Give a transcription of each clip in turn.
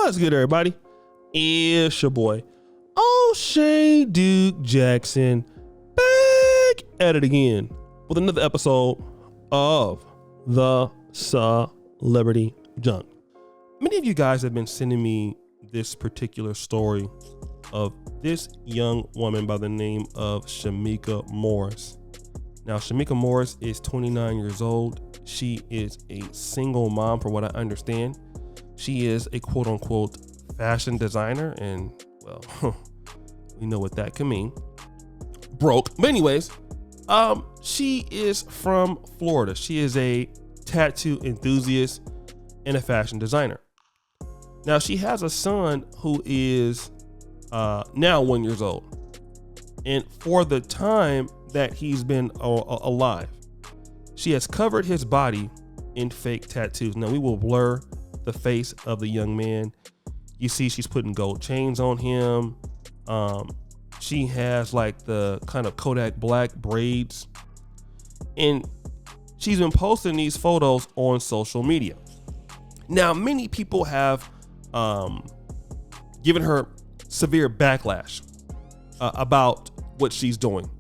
What's good, everybody? It's your boy, O'Shea Duke Jackson, back at it again with another episode of the Celebrity Junk. Many of you guys have been sending me this particular story of this young woman by the name of Shamika Morris. Now, Shamika Morris is 29 years old. She is a single mom, from what I understand. She is a quote unquote fashion designer, and well, we know what that can mean. Broke. But anyways, she is from Florida. She is a tattoo enthusiast and a fashion designer. Now, she has a son who is now 1 year old. And for the time that he's been alive, she has covered his body in fake tattoos. Now, we will blur the face of the young man. You see she's putting gold chains on him. She has like the kind of Kodak black braids. And she's been posting these photos on social media. Now, many people have given her severe backlash about what she's doing.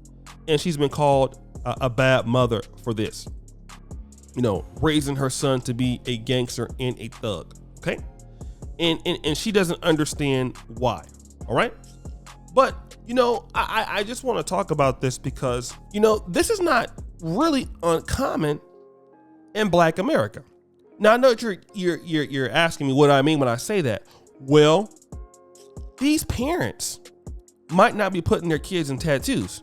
And she's been called a bad mother for this. You know, raising her son to be a gangster and a thug. Okay. And she doesn't understand why. All right. But, you know, I just want to talk about this because, you know, this is not really uncommon in Black America. Now, I know that you're asking me what I mean when I say that. Well, these parents might not be putting their kids in tattoos,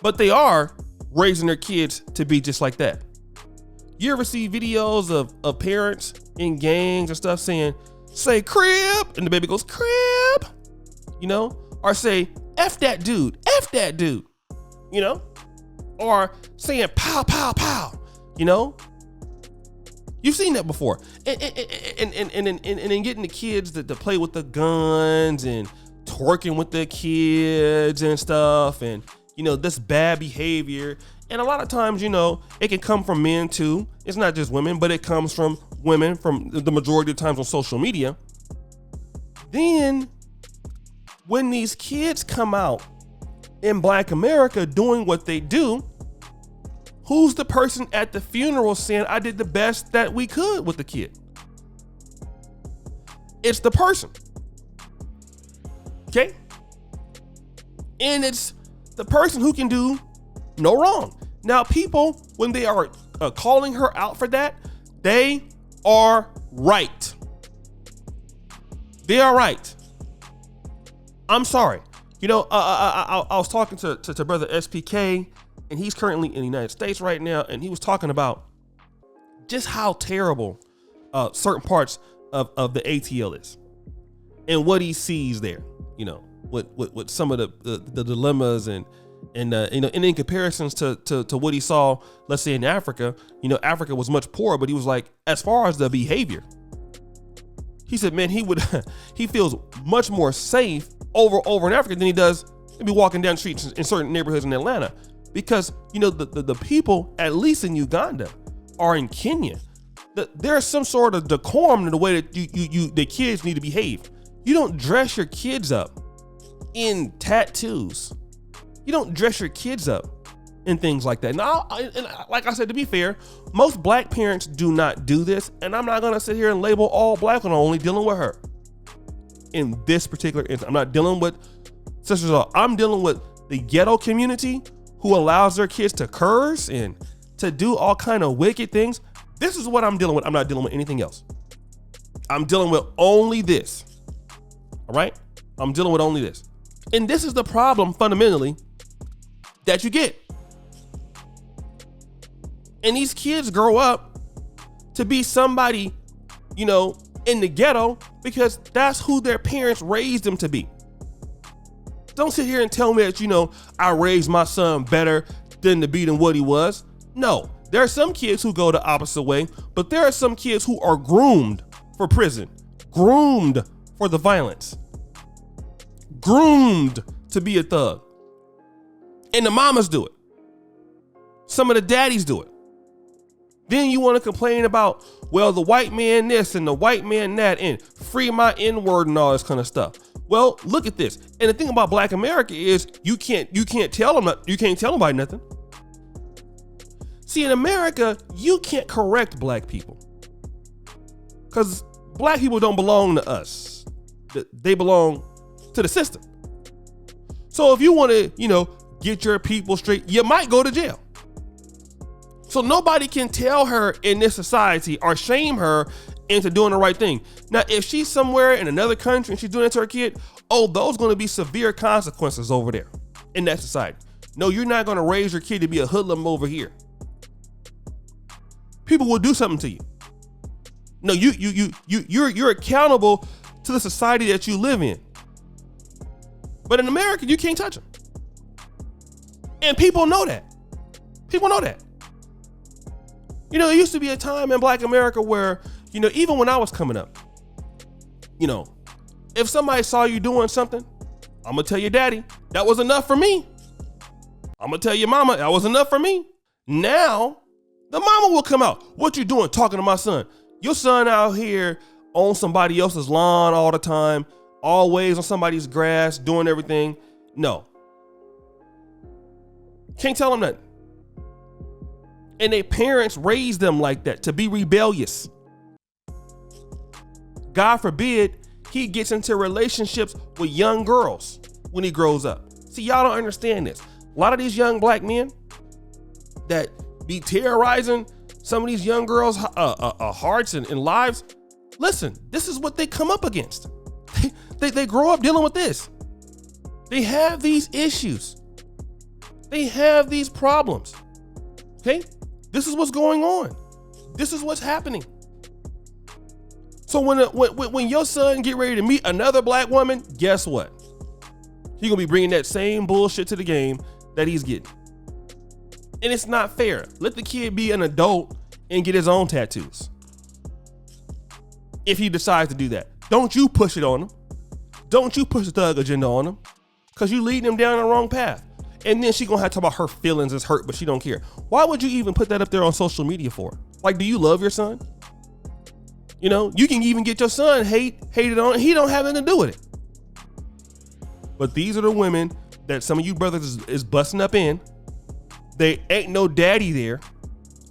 but they are raising their kids to be just like that. You ever see videos of parents in gangs and stuff say crib, and the baby goes crib, you know, or say F that dude, you know, or saying pow, pow, pow, you know. You've seen that before. And then getting the kids to play with the guns and twerking with the kids and stuff, and you know, this bad behavior. And a lot of times, you know, it can come from men too. It's not just women, but it comes from women from the majority of times on social media. Then when these kids come out in Black America doing what they do, who's the person at the funeral saying, I did the best that we could with the kid? It's the person. Okay? And it's the person who can do no wrong. Now, people, when they are calling her out for that, they are right. They are right. I'm sorry. You know, I was talking to brother SPK, and he's currently in the United States right now, and he was talking about just how terrible certain parts of the ATL is and what he sees there, you know, with some of the dilemmas and you know, and in comparisons to what he saw, let's say in Africa, you know, Africa was much poorer, but he was like, as far as the behavior, he said, man, he feels much more safe over in Africa than he does maybe walking down streets in certain neighborhoods in Atlanta, because, you know, the people, at least in Uganda or in Kenya, there's some sort of decorum in the way that the kids need to behave. You don't dress your kids up in tattoos. You don't dress your kids up in things like that. Now, and like I said, to be fair, most Black parents do not do this, and I'm not gonna sit here and label all Black when I'm only dealing with her. In this particular instance, I'm not dealing with sisters. I'm dealing with the ghetto community who allows their kids to curse and to do all kind of wicked things. This is what I'm dealing with. I'm not dealing with anything else. I'm dealing with only this. All right? I'm dealing with only this. And this is the problem fundamentally that you get. And these kids grow up to be somebody, you know, in the ghetto because that's who their parents raised them to be. Don't sit here and tell me that, you know, I raised my son better than to be than what he was. No, there are some kids who go the opposite way, but there are some kids who are groomed for prison, groomed for the violence, groomed to be a thug. And the mamas do it. Some of the daddies do it. Then you want to complain about, well, the white man this and the white man that, and free my N-word and all this kind of stuff. Well, look at this. And the thing about Black America is you can't tell nobody nothing. See, in America, you can't correct Black people because Black people don't belong to us. They belong to the system. So if you want to, get your people straight, you might go to jail. So nobody can tell her in this society or shame her into doing the right thing. Now, if she's somewhere in another country and she's doing it to her kid, those going to be severe consequences over there in that society. No, you're not going to raise your kid to be a hoodlum over here. People will do something to you. No, you're accountable to the society that you live in. But in America, you can't touch them. And people know that. People know that. There used to be a time in Black America where, even when I was coming up, if somebody saw you doing something, I'm going to tell your daddy, that was enough for me. I'm going to tell your mama, that was enough for me. Now, the mama will come out. What you doing talking to my son? Your son out here on somebody else's lawn all the time, always on somebody's grass, doing everything. No. Can't tell them nothing. And their parents raised them like that, to be rebellious. God forbid he gets into relationships with young girls when he grows up. See, y'all don't understand this. A lot of these young Black men that be terrorizing some of these young girls' hearts and lives, listen, this is what they come up against. They grow up dealing with this. They have these issues. They have these problems. Okay? This is what's going on. This is what's happening. So when your son get ready to meet another Black woman, guess what? He's gonna be bringing that same bullshit to the game that he's getting. And it's not fair. Let the kid be an adult and get his own tattoos. If he decides to do that, don't you push it on him. Don't you push the thug agenda on him, because you leading him down the wrong path. And then she gonna have to talk about her feelings is hurt, but she don't care. Why would you even put that up there on social media for? Like, do you love your son? You can even get your son hated on. He don't have anything to do with it. But these are the women that some of you brothers is busting up in. They ain't no daddy there.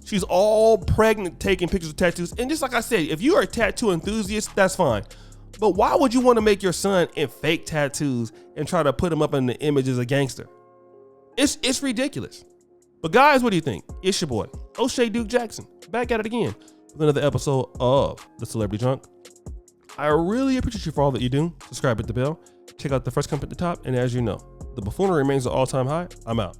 She's all pregnant, taking pictures of tattoos. And just like I said, if you are a tattoo enthusiast, that's fine. But why would you want to make your son in fake tattoos and try to put him up in the image as a gangster? It's ridiculous. But guys, what do you think? It's your boy, O'Shea Duke Jackson, back at it again with another episode of The Celebrity Drunk. I really appreciate you for all that you do. Subscribe, hit the bell, check out the first comment at the top, and as you know, the buffoonery remains an all-time high. I'm out.